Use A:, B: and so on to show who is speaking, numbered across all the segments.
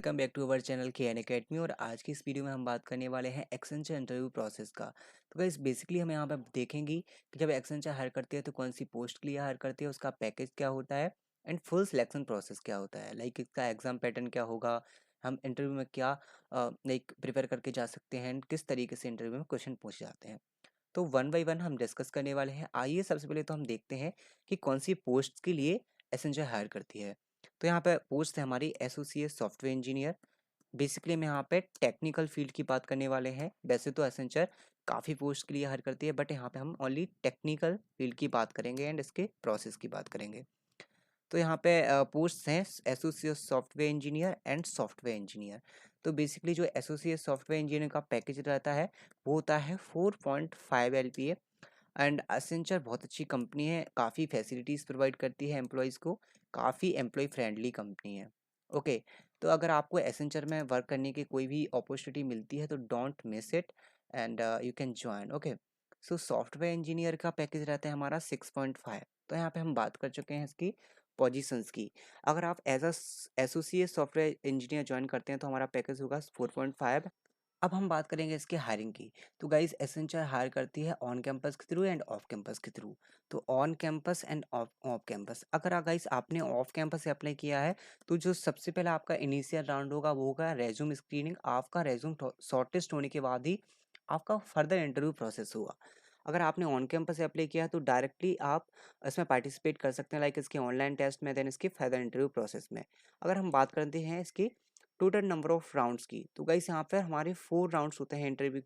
A: Welcome back to our channel K N Academy. और आज की इस वीडियो में हम बात करने वाले हैं एक्सेंचर इंटरव्यू प्रोसेस का। तो गाइस बेसिकली हम यहाँ पे देखेंगे कि जब एक्सेंचर हायर करती है तो कौन सी पोस्ट के लिए हायर करती है, उसका पैकेज क्या होता है एंड फुल सिलेक्शन प्रोसेस क्या होता है, लाइक इसका एग्जाम पैटर्न क्या होगा, हम इंटरव्यू में क्या लाइक प्रिपेयर करके जा सकते हैं एंड किस तरीके से इंटरव्यू में क्वेश्चन पूछे जाते हैं। तो वन बाई वन हम डिस्कस करने वाले हैं। आइए सबसे पहले तो हम देखते हैं कि कौन सी पोस्ट के लिए एसेंचर हायर करती है। तो यहाँ पे पोस्ट है हमारी एसोसिएट सॉफ्टवेयर इंजीनियर। बेसिकली हम यहाँ पे टेक्निकल फील्ड की बात करने वाले हैं। वैसे तो एसेंचर काफ़ी पोस्ट के लिए हायर करती है, बट यहाँ पे हम ओनली टेक्निकल फील्ड की बात करेंगे एंड इसके प्रोसेस की बात करेंगे। तो यहाँ पे पोस्ट हैं associate software engineer and software engineer. तो बेसिकली जो एसोसिएट सॉफ्टवेयर इंजीनियर का पैकेज रहता है वो होता है 4.5 LPA। एंड एसेंचर बहुत अच्छी कंपनी है, काफ़ी फैसिलिटीज़ प्रोवाइड करती है एम्प्लॉयज़ को, काफ़ी एम्प्लॉय फ्रेंडली कंपनी है। ओके, तो अगर आपको एसेंचर में वर्क करने की कोई भी अपॉर्चुनिटी मिलती है तो don't miss it and you can join. Okay, so software engineer का पैकेज रहता है हमारा 6.5। तो यहाँ पे हम बात कर चुके हैं इसकी पोजीशंस की। अगर आप as a associate software engineer join करते हैं तो हमारा पैकेज होगा 4.5। अब हम बात करेंगे इसके हायरिंग की। तो गाइस एसेंचर हायर करती है ऑन कैंपस के थ्रू एंड ऑफ कैंपस के थ्रू। तो on campus end of off campus, अगर गाइस आपने ऑफ कैंपस से अप्लाई किया है तो जो सबसे पहला आपका इनिशियल राउंड होगा वो होगा रेज्यूम स्क्रीनिंग। आपका रेज्यूम शॉर्टेस्ट होने के बाद ही आपका फर्दर इंटरव्यू प्रोसेस होगा। अगर आपने ऑन कैंपस से अप्लाई किया है तो डायरेक्टली आप इसमें पार्टिसिपेट कर सकते हैं, लाइक इसके ऑनलाइन टेस्ट में, देन इसके फर्दर इंटरव्यू प्रोसेस में। अगर हम बात करते हैं इसकी टोटल नंबर ऑफ राउंड्स की, तो गाइस यहाँ पर हमारे 4 राउंड्स होते हैं इंटरव्यू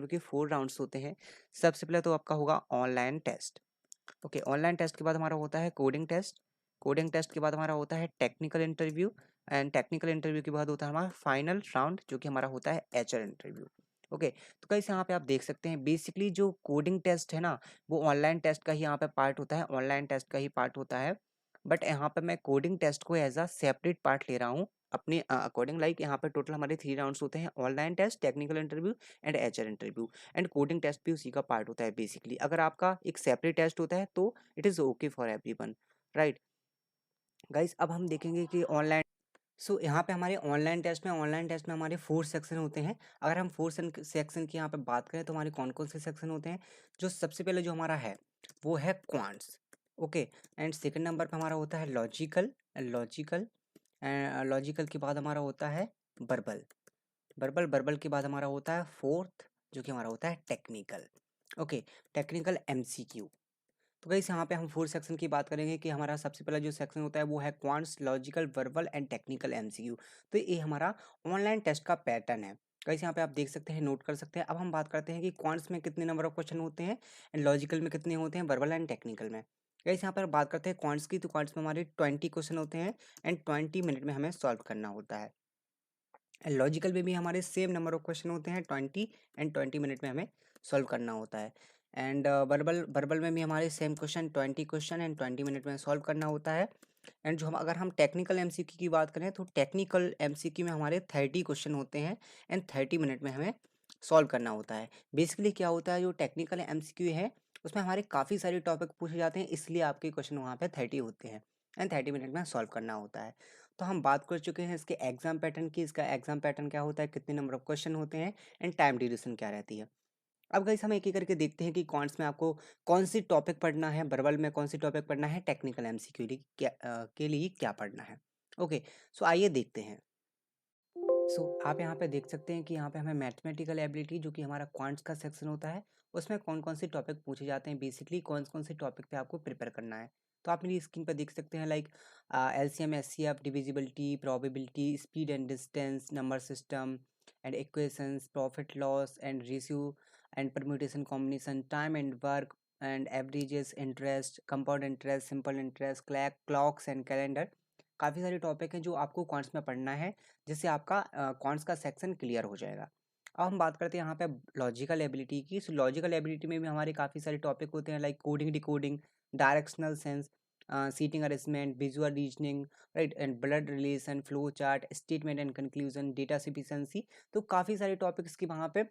A: के 4 राउंड्स होते हैं। सबसे पहले तो आपका होगा online test. Okay, online test के बाद हमारा होता है कोडिंग टेस्ट। कोडिंग टेस्ट के बाद हमारा होता है technical interview and technical interview के बाद होता है हमारा फाइनल राउंड जो कि हमारा होता है एचआर इंटरव्यू। ओके, तो गाइस यहाँ पे आप देख सकते हैं बेसिकली जो कोडिंग टेस्ट है ना वो ऑनलाइन टेस्ट का ही यहाँ पे पार्ट होता है, ऑनलाइन टेस्ट का ही पार्ट होता है। बट यहाँ पे मैं कोडिंग टेस्ट को एज अ सेपरेट पार्ट ले रहा हूँ अपने अकॉर्डिंग। लाइक यहाँ पे टोटल हमारे 3 राउंड्स होते हैं, online test, technical interview and HR interview. And coding test भी उसी का पार्ट होता है बेसिकली। अगर आपका एक सेपरेट टेस्ट होता है तो it is okay for everyone, right guys. अब हम देखेंगे कि ऑनलाइन, सो यहाँ पे हमारे ऑनलाइन टेस्ट में हमारे 4 सेक्शन होते हैं। अगर हम 4 सेक्शन की यहाँ पे बात करें तो हमारे कौन कौन से सेक्शन होते हैं। जो सबसे पहले जो हमारा है वो है quants. Okay, and second number पे हमारा होता है लॉजिकल। लॉजिकल लॉजिकल के बाद हमारा होता है वर्बल। वर्बल के बाद हमारा होता है फोर्थ जो कि हमारा होता है टेक्निकल। Okay, technical MCQ. तो गाइस यहाँ पे हम 4 सेक्शन की बात करेंगे कि हमारा सबसे पहला जो सेक्शन होता है वो है quants, logical, verbal and technical MCQ. तो ये हमारा ऑनलाइन टेस्ट का पैटर्न है। गाइस यहाँ पे आप देख सकते हैं, नोट कर सकते हैं। अब हम बात करते हैं कि क्वांट्स में कितने नंबर ऑफ क्वेश्चन होते हैं एंड लॉजिकल में कितने होते हैं, वर्बल एंड टेक्निकल में। गाइस यहाँ पर बात करते हैं क्वांट्स की, तो क्वांट्स में हमारे 20 क्वेश्चन होते हैं एंड 20 मिनट में हमें सॉल्व करना होता है। लॉजिकल में भी हमारे सेम नंबर ऑफ क्वेश्चन होते हैं 20 एंड 20 मिनट में हमें सॉल्व करना होता है। एंड वर्बल में भी हमारे same question 20 question and 20 minute में सॉल्व करना होता है। एंड जो हम अगर हम टेक्निकल एमसीक्यू की बात करें तो टेक्निकल एमसीक्यू में हमारे 30 क्वेश्चन होते हैं एंड 30 मिनट में हमें सॉल्व करना होता है। बेसिकली क्या होता है, जो टेक्निकल एमसीक्यू है उसमें हमारे काफ़ी सारे टॉपिक पूछे जाते हैं, इसलिए आपके क्वेश्चन वहाँ पे 30 होते हैं एंड 30 मिनट में सॉल्व करना होता है। तो हम बात कर चुके हैं इसके एग्जाम पैटर्न की। इसका एग्जाम पैटर्न क्या होता है, कितने नंबर ऑफ क्वेश्चन होते हैं एंड टाइम ड्यूरेशन क्या रहती है। अब गाइस हम एक एक करके देखते हैं कि कौनस में आपको कौन सी टॉपिक पढ़ना है, वर्बल में कौन सी टॉपिक पढ़ना है, टेक्निकल एमसीक्यू के लिए क्या पढ़ना है। ओके, सो आइए देखते हैं। सो आप यहाँ पे देख सकते हैं कि यहाँ पे हमें मैथमेटिकल एबिलिटी जो कि हमारा क्वांट्स का सेक्शन होता है उसमें कौन कौन से टॉपिक पूछे जाते हैं, बेसिकली कौन कौन से टॉपिक पे आपको प्रिपेयर करना है। तो आप मेरी स्क्रीन पर देख सकते हैं, like LCM, HCF, divisibility, probability, speed and distance, number system and equations, profit loss and ratio and permutation combination, time and work and averages, interest, compound interest, simple interest, clocks and calendar. काफ़ी सारे topic हैं जो आपको quants में पढ़ना है, जिससे आपका क्वांट्स का सेक्शन क्लियर हो जाएगा। अब हम बात करते हैं यहाँ पे लॉजिकल एबिलिटी की। सो लॉजिकल एबिलिटी में भी हमारे काफ़ी सारे टॉपिक होते हैं, like coding, decoding, directional sense, seating arrangement, visual reasoning, right and blood relation, flow chart, statement and conclusion, data sufficiency. तो काफ़ी सारे टॉपिक्स की वहाँ पे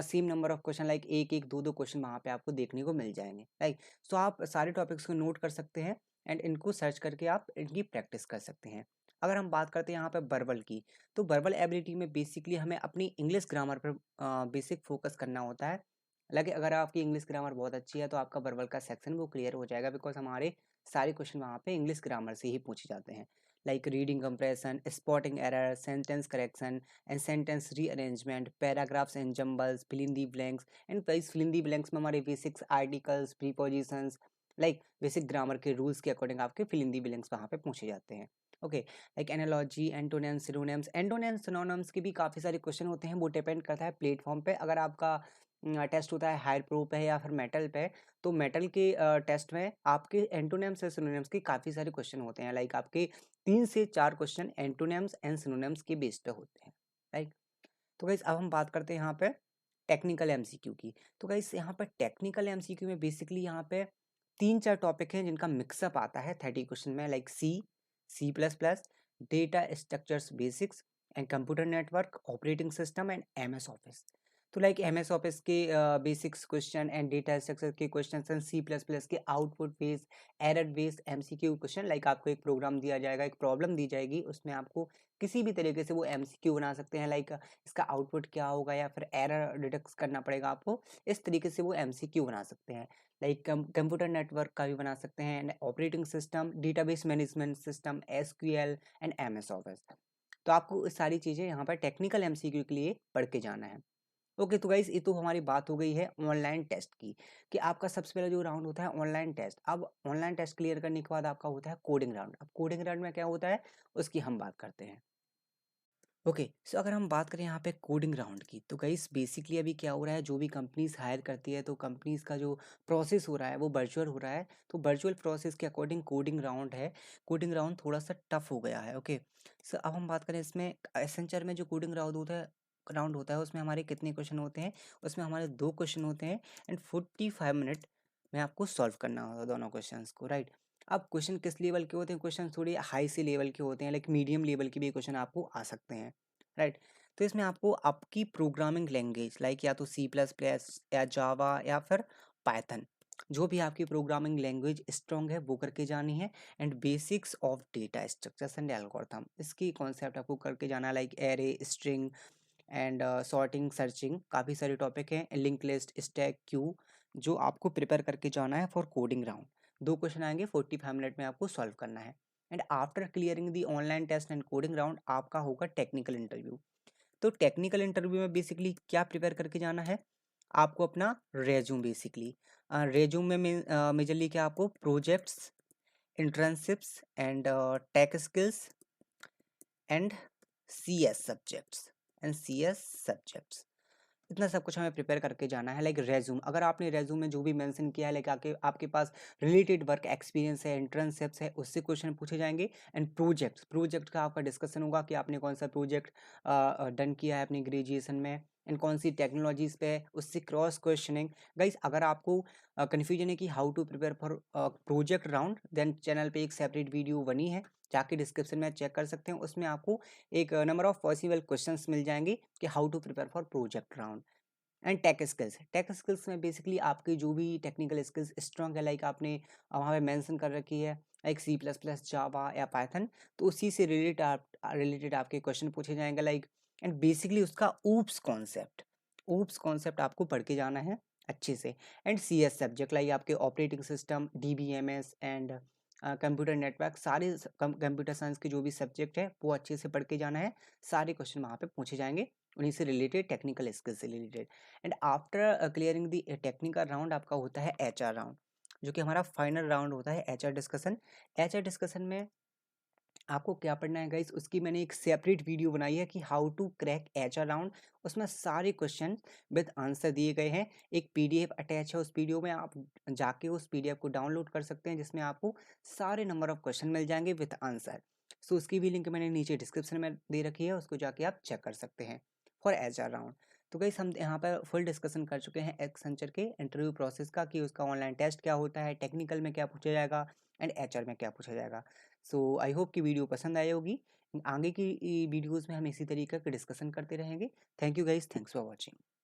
A: same number of question, like एक एक दो दो क्वेश्चन वहाँ पे आपको देखने को मिल जाएंगे, राइट। सो आप सारे टॉपिक्स को नोट कर सकते हैं एंड इनको सर्च करके आप इनकी प्रैक्टिस कर सकते हैं। अगर हम बात करते हैं यहाँ पे वर्बल की, तो वर्बल एबिलिटी में बेसिकली हमें अपनी इंग्लिश ग्रामर पर बेसिक फोकस करना होता है। हालांकि अगर आपकी इंग्लिश ग्रामर बहुत अच्छी है तो आपका वर्बल का सेक्शन वो क्लियर हो जाएगा, बिकॉज हमारे सारे क्वेश्चन वहाँ पे इंग्लिश ग्रामर से ही पूछे जाते हैं, like reading comprehension, spotting error, sentence correction and sentence rearrangement, paragraphs and jumbles, fill in the blanks. And vice fill in the blanks में हमारे basics, articles, prepositions, like basic grammar के rules के according आपके fill in the blanks वहाँ पे पूछे जाते हैं। Okay, like analogy, antonyms, synonyms. Antonyms synonyms के भी काफ़ी सारे क्वेश्चन होते हैं, वो डिपेंड करता है प्लेटफॉर्म पे। अगर आपका टेस्ट होता है हायर प्रो पे या फिर मेटल पे, तो मेटल के टेस्ट में आपके एंटोनिम्स और सिनोनिम्स के काफ़ी सारे क्वेश्चन होते हैं, लाइक आपके 3 से 4 क्वेश्चन एंटोनिम्स एंड सिनोनिम्स के बेस पे होते हैं, राइट। तो गाइस अब हम बात करते हैं यहाँ पे टेक्निकल एमसीक्यू की। तो गाइस यहाँ पे टेक्निकल एमसीक्यू में बेसिकली यहाँ पे 3-4 टॉपिक हैं जिनका मिक्सअप आता है 30 क्वेश्चन में, like C++, data structures basics and computer network, operating system and MS office. तो लाइक एमएस ऑफिस के basics question and data structure के क्वेश्चन एंड C++ के output based, error based MCQ question. Like आपको एक programme दिया जाएगा, एक problem दी जाएगी, उसमें आपको किसी भी तरीके से वो एमसीक्यू बना सकते हैं, लाइक इसका आउटपुट क्या होगा या फिर एरर डिटेक्ट करना पड़ेगा आपको, इस तरीके से वो एमसीक्यू बना सकते हैं। लाइक कंप्यूटर नेटवर्क का भी बना सकते हैं, and operating system, database management system, SQL and MS office. तो आपको इस सारी चीज़ें यहाँ पर टेक्निकल एमसीक्यू के लिए पढ़ के जाना है। ओके, तो गाइस ये तो हमारी बात हो गई है ऑनलाइन टेस्ट की, कि आपका सबसे पहला जो राउंड होता है ऑनलाइन टेस्ट। अब ऑनलाइन टेस्ट क्लियर करने के बाद आपका होता है कोडिंग राउंड। अब कोडिंग राउंड में क्या होता है उसकी हम बात करते हैं। ओके, सो अगर हम बात करें यहाँ पे कोडिंग राउंड की, तो गाइस बेसिकली अभी क्या हो रहा है, जो भी कंपनीज हायर करती है तो कंपनीज का जो प्रोसेस हो रहा है वो वर्चुअल हो रहा है। तो वर्चुअल प्रोसेस के अकॉर्डिंग कोडिंग राउंड है, कोडिंग राउंड थोड़ा सा टफ हो गया है। ओके, सो अब हम बात करें इसमें एसेंचर में जो कोडिंग राउंड होता है उसमें हमारे कितने क्वेश्चन होते हैं, उसमें हमारे 2 क्वेश्चन होते हैं एंड 45 मिनट में आपको सॉल्व करना होगा दोनों क्वेश्चंस को, राइट। अब क्वेश्चन किस लेवल के होते हैं, क्वेश्चन थोड़ी हाई से लेवल के होते हैं, लाइक मीडियम लेवल के भी क्वेश्चन आपको आ सकते हैं, राइट। तो इसमें आपको आपकी प्रोग्रामिंग लैंग्वेज, लाइक या तो C++ या जावा या फिर पाइथन, जो भी आपकी प्रोग्रामिंग लैंग्वेज स्ट्रॉन्ग है वो करके जानी है। And basics of data structures and algorithm, इसकी कॉन्सेप्ट आपको करके जाना है, like array, string and sorting, searching, काफ़ी सारे टॉपिक हैं, लिंक लिस्ट, स्टैक, क्यू, जो आपको प्रिपेयर करके जाना है फॉर कोडिंग राउंड। 2 क्वेश्चन आएंगे, 45 मिनट में आपको सॉल्व करना है। And after clearing the online test and coding round आपका होगा टेक्निकल इंटरव्यू। तो टेक्निकल इंटरव्यू में बेसिकली क्या प्रिपेयर करके जाना है, आपको अपना रेज्यूम, बेसिकली रेज्यूम में मेजरली क्या, आपको projects, internships and tech skills and C S subjects, इतना सब कुछ हमें प्रिपेयर करके जाना है। लाइक रेज्यूम, अगर आपने रेज्यूम में जो भी मेंशन किया है, लाइक आपके पास रिलेटेड वर्क एक्सपीरियंस है, इंटर्नशिप्स है, उससे क्वेश्चन पूछे जाएंगे। एंड प्रोजेक्ट का आपका डिस्कशन होगा कि आपने कौन सा प्रोजेक्ट डन किया है अपनी ग्रेजुएशन में एंड कौन सी टेक्नोलॉजीज पे, उससे क्रॉस क्वेश्चनिंग। गाइस अगर आपको कन्फ्यूजन है कि how to prepare for project round, then channel पे एक सेपरेट वीडियो बनी है, जाके डिस्क्रिप्शन में चेक कर सकते हैं, उसमें आपको एक नंबर ऑफ पॉसिबल क्वेश्चंस मिल जाएंगे कि how to prepare for project round. And tech skills में बेसिकली आपकी जो भी टेक्निकल स्किल्स स्ट्रांग है, लाइक आपने वहाँ पे मेंशन कर रखी है, लाइक C++, जावा या पाइथन, तो उसी से रिलेटेड आपके क्वेश्चन पूछे जाएंगे, लाइक। एंड बेसिकली उसका ऊप्स कॉन्सेप्ट आपको पढ़ के जाना है अच्छे से। एंड CS सब्जेक्ट, लाइक आपके operating system, DBMS and computer network, सारे कंप्यूटर साइंस के जो भी सब्जेक्ट है वो अच्छे से पढ़ के जाना है। सारे क्वेश्चन वहाँ पे पूछे जाएंगे उन्हीं से रिलेटेड, टेक्निकल स्किल्स से related. And after clearing the technical round आपका होता है HR राउंड, जो कि हमारा फाइनल राउंड होता है HR डिस्कशन। HR डिस्कशन में आपको क्या पढ़ना है गाइस, उसकी मैंने एक सेपरेट वीडियो बनाई है कि how to crack HR round. उसमें सारे क्वेश्चन विद आंसर दिए गए हैं, एक PDF अटैच है, उस वीडियो में आप जाके उस PDF को डाउनलोड कर सकते हैं, जिसमें आपको सारे नंबर ऑफ क्वेश्चन मिल जाएंगे विद आंसर। सो उसकी भी लिंक मैंने नीचे डिस्क्रिप्शन में दे रखी है, उसको जाके आप चेक कर सकते हैं फॉर HR राउंड। तो गाइस हम यहाँ पर फुल डिस्कशन कर चुके हैं एक्सेंचर के इंटरव्यू प्रोसेस का, कि उसका ऑनलाइन टेस्ट क्या होता है, टेक्निकल में क्या पूछा जाएगा एंड HR में क्या पूछा जाएगा। सो आई होप कि वीडियो पसंद आई होगी। आगे की वीडियोस में हम इसी तरीके का डिस्कशन करते रहेंगे। Thank you guys, thanks for watching.